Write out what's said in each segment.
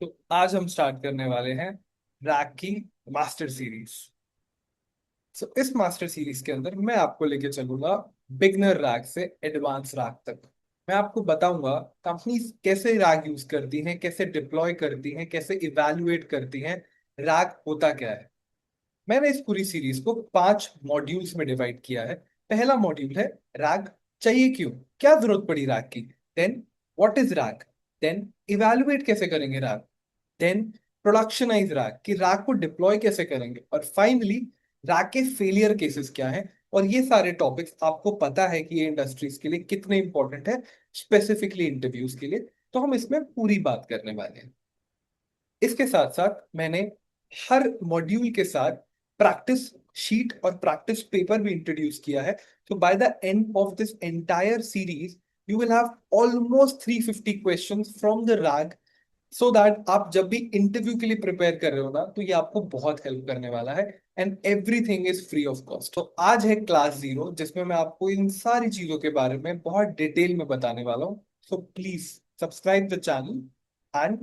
तो आज हम स्टार्ट करने वाले हैं रैग की मास्टर सीरीज। इस मास्टर सीरीज के अंदर मैं आपको लेके चलूंगा बिगनर रैग से एडवांस रैग तक। मैं आपको बताऊंगा कंपनीज कैसे रैग यूज करती हैं, कैसे डिप्लॉय करती हैं, कैसे इवैल्यूएट करती हैं, रैग होता क्या है। मैंने इस पूरी सीरीज को 5 मॉड्यूल्स में डिवाइड किया है। पहला मॉड्यूल है रैग चाहिए क्यों, क्या जरूरत पड़ी रैग की। Then what is RAG. Then evaluate कैसे करेंगे रैग। देन प्रोडक्शनाइज रैग कि रैग को डिप्लॉय कैसे करेंगे। और फाइनली रैग के फेलियर केसेस क्या हैं। और ये सारे टॉपिक्स आपको पता है कि ये इंडस्ट्रीज के लिए कितने इंपॉर्टेंट है, स्पेसिफिकली इंटरव्यूज के लिए। तो हम इसमें पूरी बात करने वाले हैं। इसके साथ साथ मैंने हर मॉड्यूल के साथ प्रैक्टिस शीट और प्रैक्टिस पेपर भी इंट्रोड्यूस किया है। तो by the end of this entire series you will have almost 350 questions from the rag, so that आप जब भी इंटरव्यू के लिए प्रिपेयर कर रहे हो ना, तो ये आपको बहुत हेल्प करने वाला है। And everything is free of cost. तो आज है क्लास 0, जिसमें मैं आपको इन सारी चीजों के बारे में बहुत डिटेल में बताने वाला हूँ। So please subscribe the channel and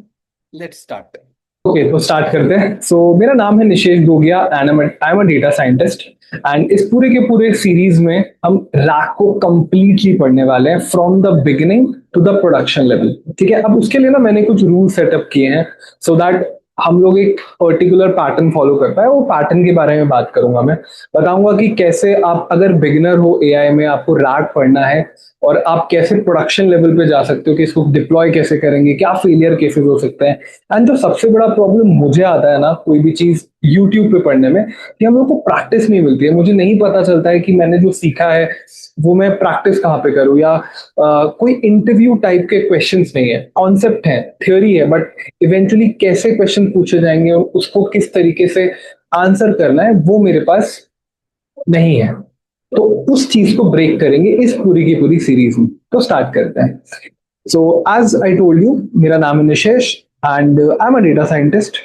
let's start. Okay, तो स्टार्ट करते हैं। मेरा नाम है Nishesh Gogia and I am a data scientist. And इस पूरे के पूरे सीरीज में हम रैक को कंप्लीटली पढ़ने वाले हैं from the beginning to the production level. ठीक है, अब उसके लिए ना मैंने कुछ रूल सेटअप किए हैं सो दैट हम लोग एक पर्टिकुलर पैटर्न फॉलो कर पाए। वो पैटर्न के बारे में बात करूंगा। मैं बताऊंगा कि कैसे आप अगर बिगिनर हो एआई में, आपको रैक पढ़ना है और आप कैसे प्रोडक्शन लेवल पे जा सकते हो कि इसको डिप्लॉय कैसे करेंगे, क्या फेलियर केसेस हो सकते हैं। एंड जो सबसे बड़ा प्रॉब्लम मुझे आता है ना कोई भी चीज यूट्यूब पे पढ़ने में, कि हम लोग को प्रैक्टिस नहीं मिलती है। मुझे नहीं पता चलता है कि मैंने जो सीखा है वो मैं प्रैक्टिस कहाँ पे करूँ, या कोई इंटरव्यू टाइप के क्वेश्चंस नहीं है, कॉन्सेप्ट है, थ्योरी है, बट इवेंचुअली कैसे क्वेश्चन पूछे जाएंगे और उसको किस तरीके से आंसर करना है वो मेरे पास नहीं है। तो उस चीज को ब्रेक करेंगे इस पूरी की पूरी सीरीज में। तो स्टार्ट करते हैं। So as I told you, मेरा नाम है Nishesh and I am a data scientist.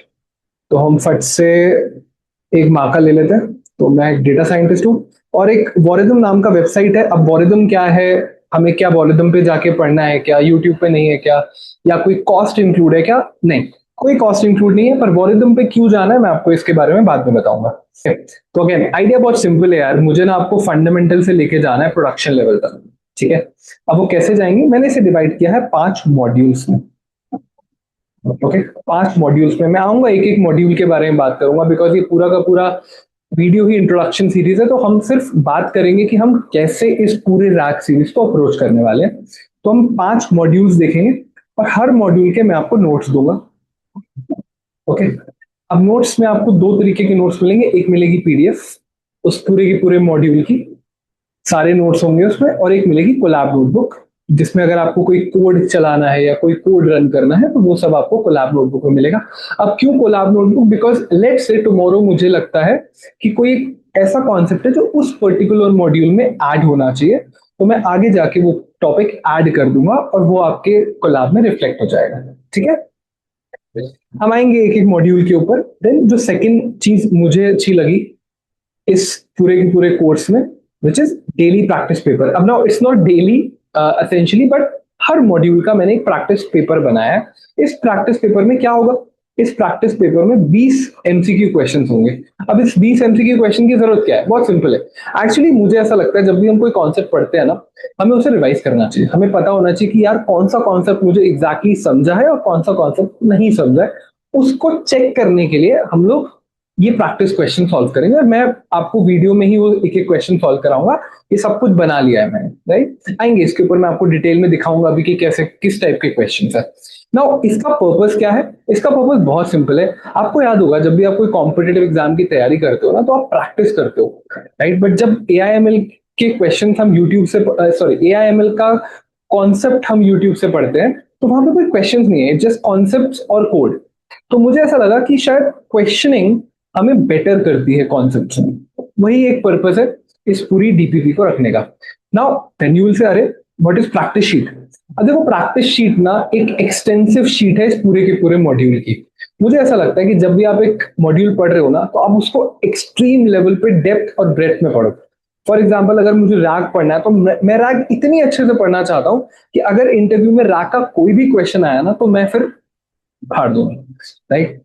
तो हम फट से एक माँ का ले लेते हैं। तो मैं एक डेटा साइंटिस्ट हूँ और एक वॉरिदम नाम का वेबसाइट है। अब वॉरिदम क्या है, हमें क्या वॉरिदम पे जाके पढ़ना है, क्या यूट्यूब पे नहीं है क्या, या कोई कॉस्ट इंक्लूड है क्या? नहीं, कोई कॉस्ट इंक्लूड नहीं है। पर वॉरिदम पे क्यों जाना है मैं आपको इसके बारे में बाद में बताऊंगा। तो अगेन आइडिया बहुत सिंपल है यार, मुझे ना आपको फंडामेंटल से लेके जाना है प्रोडक्शन लेवल तक। ठीक है, अब वो कैसे जाएंगे, मैंने इसे डिवाइड किया है 5 मॉड्यूल्स में। ओके, 5 मॉड्यूल्स में मैं आऊंगा, एक एक मॉड्यूल के बारे में बात करूंगा, बिकॉज ये पूरा का पूरा वीडियो ही इंट्रोडक्शन सीरीज है। तो हम सिर्फ बात करेंगे कि हम कैसे इस पूरे रैक सीरीज को अप्रोच करने वाले हैं। तो हम 5 मॉड्यूल्स देखेंगे और हर मॉड्यूल के मैं आपको नोट्स दूंगा। ओके, अब नोट्स में आपको दो तरीके के नोट्स मिलेंगे। एक मिलेगी पीडीएफ उस पूरे के पूरे मॉड्यूल की, सारे नोट्स होंगे उसमें, और एक मिलेगी कोलैब नोटबुक, जिसमें अगर आपको कोई कोड चलाना है या कोई कोड रन करना है तो वो सब आपको कोलैब नोटबुक में मिलेगा। अब क्यों Colab notebook? Because let's say tomorrow मुझे लगता है कि कोई एक ऐसा कॉन्सेप्ट है जो उस पर्टिकुलर मॉड्यूल में ऐड होना चाहिए, तो मैं आगे जाके वो टॉपिक ऐड कर दूंगा और वो आपके कोलैब में रिफ्लेक्ट हो जाएगा। ठीक है, हम आएंगे एक एक मॉड्यूल के ऊपर। देन जो सेकंड चीज मुझे अच्छी लगी इस पूरे के पूरे कोर्स में, which is daily practice paper. अब now it's not daily essentially, but हर मॉड्यूल का मैंने एक प्रैक्टिस पेपर बनाया है। इस प्रैक्टिस पेपर में क्या होगा, इस प्रैक्टिस पेपर में 20 एमसीक्यू क्वेश्चन होंगे। अब इस 20 एमसीक्यू क्वेश्चन की जरूरत क्या है? बहुत सिंपल है। एक्चुअली मुझे ऐसा लगता है जब भी हम कोई कॉन्सेप्ट पढ़ते हैं ना, हमें उसे रिवाइज करना चाहिए। हमें पता होना चाहिए कि यार कौन सा कॉन्सेप्ट मुझे एग्जैक्टली समझा है और कौन सा कॉन्सेप्ट नहीं समझा है। उसको चेक करने के लिए हम लोग ये प्रैक्टिस क्वेश्चन सॉल्व करेंगे, और मैं आपको वीडियो में ही वो एक एक क्वेश्चन सॉल्व कराऊंगा। ये सब कुछ बना लिया है मैंने, राइट? आएंगे इसके ऊपर, मैं आपको डिटेल में दिखाऊंगा अभी कि कैसे किस टाइप के क्वेश्चन है। नाउ इसका पर्पस क्या है? इसका पर्पस बहुत सिंपल है। आपको याद होगा जब भी आप कोई कॉम्पिटेटिव एग्जाम की तैयारी करते हो ना, तो आप प्रैक्टिस करते हो, राइट? बट जब एआईएमएल के क्वेश्चन हम यूट्यूब से, सॉरी, एआईएमएल का कॉन्सेप्ट हम यूट्यूब से पढ़ते हैं, तो वहां पे कोई क्वेश्चन नहीं है, जस्ट कॉन्सेप्ट और कोड। तो मुझे ऐसा लगा कि शायद क्वेश्चनिंग हमें बेटर करती है कॉन्सेप्ट में। वही एक पर्पस है इस पूरी डीपीपी को रखने का। Now then you will say, अरे व्हाट इज प्रैक्टिस शीट? अब देखो, प्रैक्टिस शीट ना एक एक्सटेंसिव शीट है इस पूरे के पूरे मॉड्यूल की। मुझे ऐसा लगता है कि जब भी आप एक मॉड्यूल पढ़ रहे हो ना, तो आप उसको एक्सट्रीम लेवल पे डेप्थ और ब्रेथ में पढ़ो। फॉर एग्जाम्पल, अगर मुझे रैग पढ़ना है तो मैं रैग इतनी अच्छे से पढ़ना चाहता हूं कि अगर इंटरव्यू में रैग का कोई भी क्वेश्चन आया ना, तो मैं फिर फाड़ दूंगा, राइट।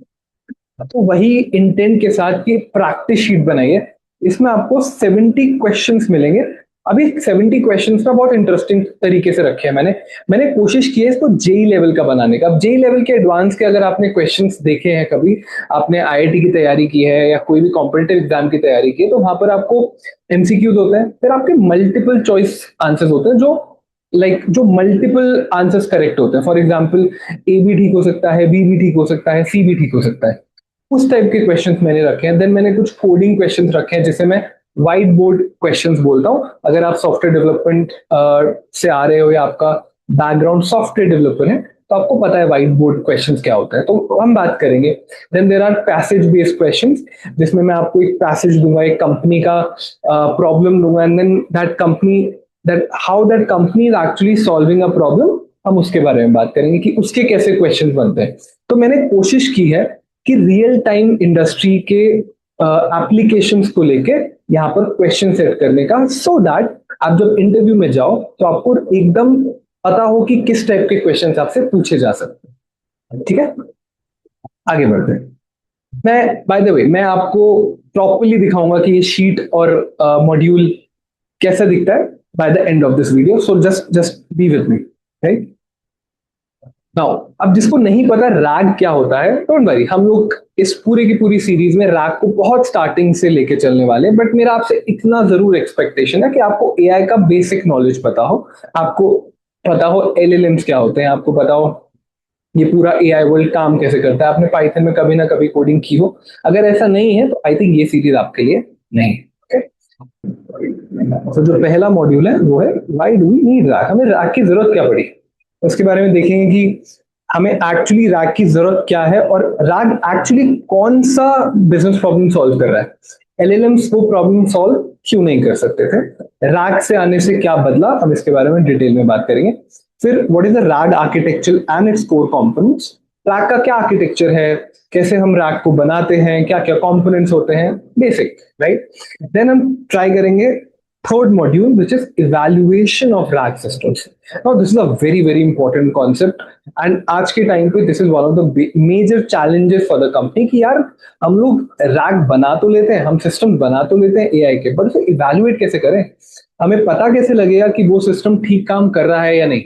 तो वही इंटेंट के साथ की प्रैक्टिस शीट बनाइए। इसमें आपको 70 क्वेश्चंस मिलेंगे। अभी 70 क्वेश्चंस ना बहुत इंटरेस्टिंग तरीके से रखे हैं मैंने। मैंने कोशिश की है इसको जेई लेवल का बनाने का। अब जेई लेवल के एडवांस के अगर आपने क्वेश्चंस देखे हैं कभी, आपने आईआईटी की तैयारी की है या कोई भी कॉम्पिटिटिव एग्जाम की तैयारी की है, तो वहां पर आपको एमसीक्यूज होते हैं, फिर आपके मल्टीपल चॉइस आंसर्स होते हैं, जो जो मल्टीपल आंसर्स करेक्ट होते हैं। फॉर एग्जाम्पल, ए भी ठीक हो सकता है, बी भी ठीक हो सकता है, सी भी ठीक हो सकता है। उस टाइप के क्वेश्चंस मैंने रखे हैं। देन मैंने कुछ कोडिंग क्वेश्चंस रखे हैं, जिसे मैं व्हाइट बोर्ड क्वेश्चंस बोलता हूँ। अगर आप सॉफ्टवेयर डेवलपमेंट से आ रहे हो या आपका बैकग्राउंड सॉफ्टवेयर डेवलपर है, तो आपको पता है व्हाइट बोर्ड क्वेश्चंस क्या होता है, तो हम बात करेंगे। Then there are passage based questions, जिसमें मैं आपको एक पैसेज दूंगा, एक कंपनी का प्रॉब्लम दूंगा, and then that company, that how that company is actually solving a problem, हम उसके बारे में बात करेंगे कि उसके कैसे क्वेश्चंस बनते हैं। तो मैंने कोशिश की है कि रियल टाइम इंडस्ट्री के एप्लीकेशंस को लेके यहाँ पर क्वेश्चन सेट करने का, सो दैट आप जब इंटरव्यू में जाओ तो आपको एकदम पता हो कि किस टाइप के क्वेश्चन आपसे पूछे जा सकते हैं। ठीक है, आगे बढ़ते हैं। मैं बाय द वे मैं आपको प्रॉपरली दिखाऊंगा कि ये शीट और मॉड्यूल कैसा दिखता है by the end of this video, so just just be with me, right now. अब जिसको नहीं पता रैग क्या होता है, डोंट वरी, हम लोग इस पूरे की पूरी सीरीज में रैग को बहुत स्टार्टिंग से लेके चलने वाले हैं। बट मेरा आपसे इतना जरूर एक्सपेक्टेशन है कि आपको एआई का बेसिक नॉलेज पता हो, आपको पता हो एलएलएम्स क्या होते हैं, आपको पता हो ये पूरा एआई वर्ल्ड काम कैसे करता है, आपने पाइथन में कभी ना कभी कोडिंग की हो। अगर ऐसा नहीं है तो आई थिंक ये सीरीज आपके लिए नहीं है। तो जो पहला मॉड्यूल है वो है why do we need RAG, हमें रैग की जरूरत क्या पड़ी। उसके बारे में देखेंगे कि हमें एक्चुअली रैग की जरूरत क्या है, और रैग एक्चुअली कौन सा बिजनेस प्रॉब्लम सॉल्व कर रहा है। एलएलएम्स वो प्रॉब्लम सॉल्व क्यों नहीं कर सकते थे, रैग से आने से क्या बदला, हम इसके बारे में डिटेल में बात करेंगे। फिर what is the rag architecture and its core components, rag का क्या आर्किटेक्चर है, कैसे हम रैग को बनाते हैं, क्या क्या कंपोनेंट्स होते हैं, बेसिक, राइट। देन हम ट्राई करेंगे third module, which is evaluation of RAG systems. Now this is a very very important concept, and आज के टाइम पे this is one of the major challenges for the company कि यार हम लोग RAG बना तो लेते हैं, हम सिस्टम बना तो लेते हैं एआई के, बट उसे इवेल्युएट कैसे करें, हमें पता कैसे लगेगा कि वो सिस्टम ठीक काम कर रहा है या नहीं,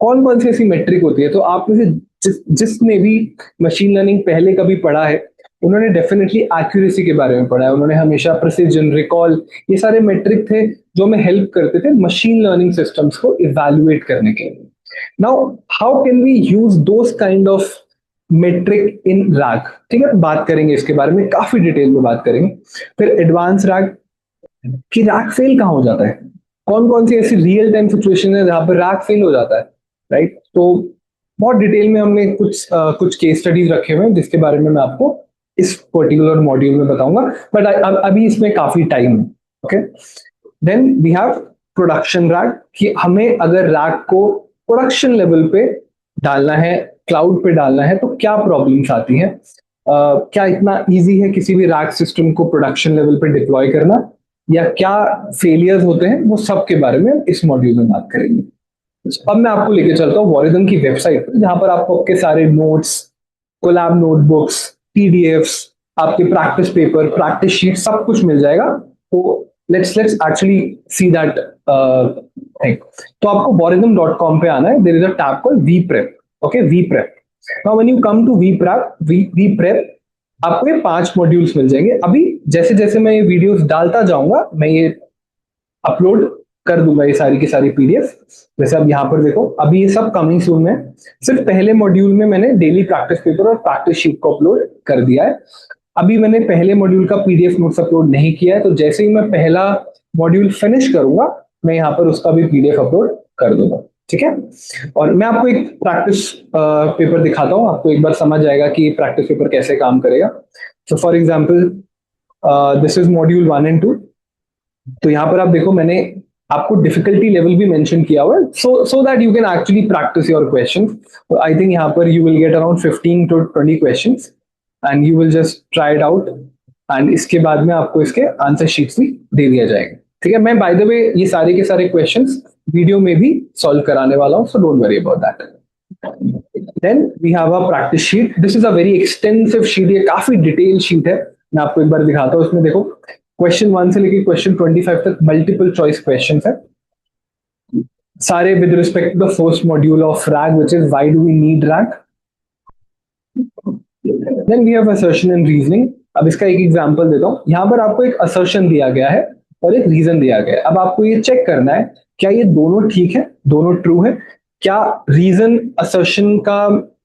कौन कौन सी ऐसी मेट्रिक होती है। तो आप में से जिसने भी मशीन लर्निंग पहले कभी पढ़ा है, उन्होंने डेफिनेटली एक्यूरेसी के बारे में पढ़ा है, उन्होंने हमेशा प्रिसिजन, रिकॉल, ये सारे मेट्रिक थे जो हमें हेल्प करते थे मशीन लर्निंग सिस्टम्स को इवैल्यूएट करने के लिए। Now how can we use those kind of metric in RAG, ठीक है, बात करेंगे इसके बारे में, काफी डिटेल में बात करेंगे। फिर एडवांस रैग, कि रैग फेल कहाँ हो जाता है, कौन कौन सी ऐसी रियल टाइम सिचुएशन है जहां पर रैग फेल हो जाता है, राइट। तो बहुत डिटेल में हमने कुछ केस स्टडीज रखे हुए हैं जिसके बारे में मैं आपको इस पर्टिकुलर मॉड्यूल में बताऊंगा, बट अभी इसमें काफी टाइम है। Okay, then we have production RAG, कि हमें अगर रैग को प्रोडक्शन लेवल पे डालना है, क्लाउड पे डालना है, तो क्या प्रॉब्लम्स आती हैं, क्या इतना इजी है किसी भी रैग सिस्टम को प्रोडक्शन लेवल पे डिप्लॉय करना, या क्या फेलियर्स होते हैं, वो सब के बारे में इस मॉड्यूल में बात करेंगे। अब मैं आपको लेके चलता हूँ वॉरिजन की वेबसाइट पर, जहां पर आपको आपके सारे नोट्स, कोलैब नोटबुक्स, पीडीएफ्स, आपके प्रैक्टिस पेपर, प्रैक्टिस शीट, सब कुछ मिल जाएगा। तो let's actually see that thing. तो आपको borism.com पे आना है, there is a tab called V Prep. Okay, V Prep. Now when you come to V Prep, आपको ये 5 मॉड्यूल्स मिल जाएंगे। अभी जैसे जैसे मैं ये वीडियोस डालता जाऊंगा, मैं ये अपलोड कर दूंगा ये सारी की सारी पीडीएफ। जैसे अब यहाँ पर देखो, अभी ये सब कमिंग सून है। सिर्फ पहले मॉड्यूल में मैंने डेली प्रैक्टिस पेपर और प्रैक्टिस शीट को अपलोड कर दिया है। अभी मैंने पहले मॉड्यूल का पीडीएफ नोट्स अपलोड नहीं किया है, तो जैसे ही मैं पहला मॉड्यूल फिनिश करूंगा, मैं यहाँ पर उसका भी पीडीएफ अपलोड कर दूंगा, ठीक है। और मैं आपको एक प्रैक्टिस पेपर दिखाता हूँ, आपको एक बार समझ आएगा कि प्रैक्टिस पेपर कैसे काम करेगा। So for example, this is module 1 and 2। तो यहाँ पर आप देखो, मैंने आपको डिफिकल्टी लेवल भी मेंशन किया हुआ है, so that you can actually practice your question. तो आई थिंक यहाँ पर you will get around 15 to 20 questions, and you will just try it out, and इसके बाद में आपको इसके आंसर शीट्स भी दे दिया जाएगा, ठीक है। मैं बाय द वे ये सारे के सारे क्वेश्चंस वीडियो में भी सॉल्व कराने वाला हूँ, so don't worry about that. Then we have a practice sheet. This is a very extensive sheet, ये काफी डिटेल शीट है. मैं आपको एक बार दिखाता हूँ. इसमें देखो क्वेश्चन 1 से लेकर क्वेश्चन 25 तक मल्टीपल चॉइस क्वेश्चन है, सारे with respect to the first module of RAG which is why do we need RAG. Then we have assertion and reasoning. अब इसका एक एग्जांपल देता हूँ. यहाँ पर आपको एक असर्शन दिया गया है और एक रीजन दिया गया है. अब आपको ये चेक करना है क्या ये दोनों ठीक है, दोनों ट्रू है. क्या रीजन असर्शन का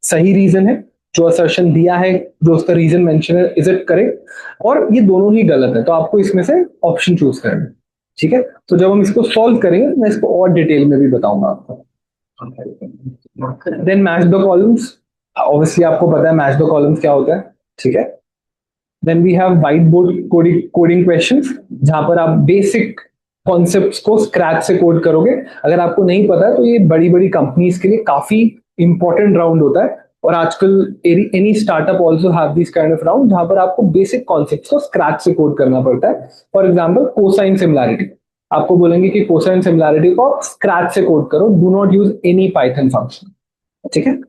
सही रीजन है, जो असर्शन दिया है, जो उसका रीजन मेंशन है, इज इट करेक्ट, और ये दोनों ही गलत है. तो आपको इसमें से ऑप्शन चूज करना है. ठीक है. तो जब हम इसको सॉल्व करेंगे मैं इसको और डिटेल में भी बताऊंगा आपको. Then match the columns. Obviously आपको पता है मैच द कॉलम्स क्या होता है. ठीक है. Then we have whiteboard coding questions, जहां पर आप बेसिक कॉन्सेप्ट्स को स्क्रैच से कोड करोगे. अगर आपको नहीं पता है तो ये बड़ी बड़ी कंपनीज के लिए काफी इंपॉर्टेंट राउंड होता है, और आजकल any startup also have this kind of round जहां पर आपको बेसिक कॉन्सेप्ट्स को स्क्रैच से कोड करना पड़ता है. फॉर एग्जांपल कोसाइन सिमिलैरिटी, आपको बोलेंगे कि कोसाइन सिमिलैरिटी को स्क्रैच से कोड करो, do not use any Python function. ठीक है.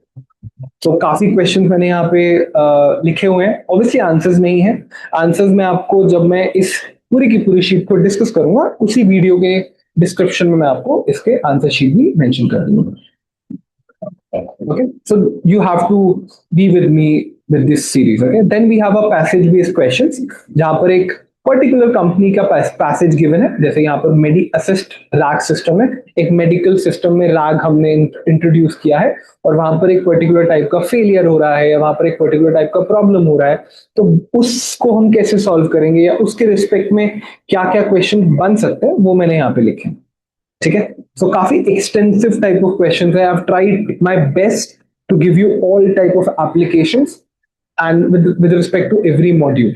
तो काफी क्वेश्चन मैंने यहाँ पे लिखे हुए हैं. ऑब्वियसली आंसर्स नहीं है. आंसर्स में आपको जब मैं इस पूरी की पूरी शीट को डिस्कस करूंगा उसी वीडियो के डिस्क्रिप्शन में मैं आपको इसके आंसर शीट भी मेंशन कर दूंगा. Okay, so you have to be with me with this series. Okay, then we have a passage based questions जहाँ पर एक पर्टिकुलर कंपनी का पैसेज गिवन है. जैसे यहाँ पर मेडी असिस्ट रैग सिस्टम है, एक मेडिकल सिस्टम में रैग हमने इंट्रोड्यूस किया है, और वहां पर एक पर्टिकुलर टाइप का फेलियर हो रहा है या वहां पर एक पर्टिकुलर टाइप का प्रॉब्लम हो रहा है. तो उसको हम कैसे सॉल्व करेंगे या उसके रिस्पेक्ट में क्या क्या क्वेश्चन बन सकते हैं वो मैंने यहाँ पे लिखे हैं. ठीक है. सो काफी एक्सटेंसिव टाइप ऑफ क्वेश्चंस है. I have tried my best to give you all type of applications and with respect to every module.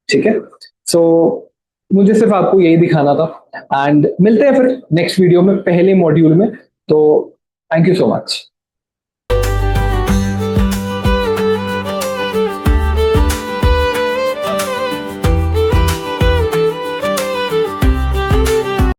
ठीक है. सो मुझे सिर्फ आपको यही दिखाना था, एंड मिलते हैं फिर नेक्स्ट वीडियो में पहले मॉड्यूल में. तो थैंक यू सो मच.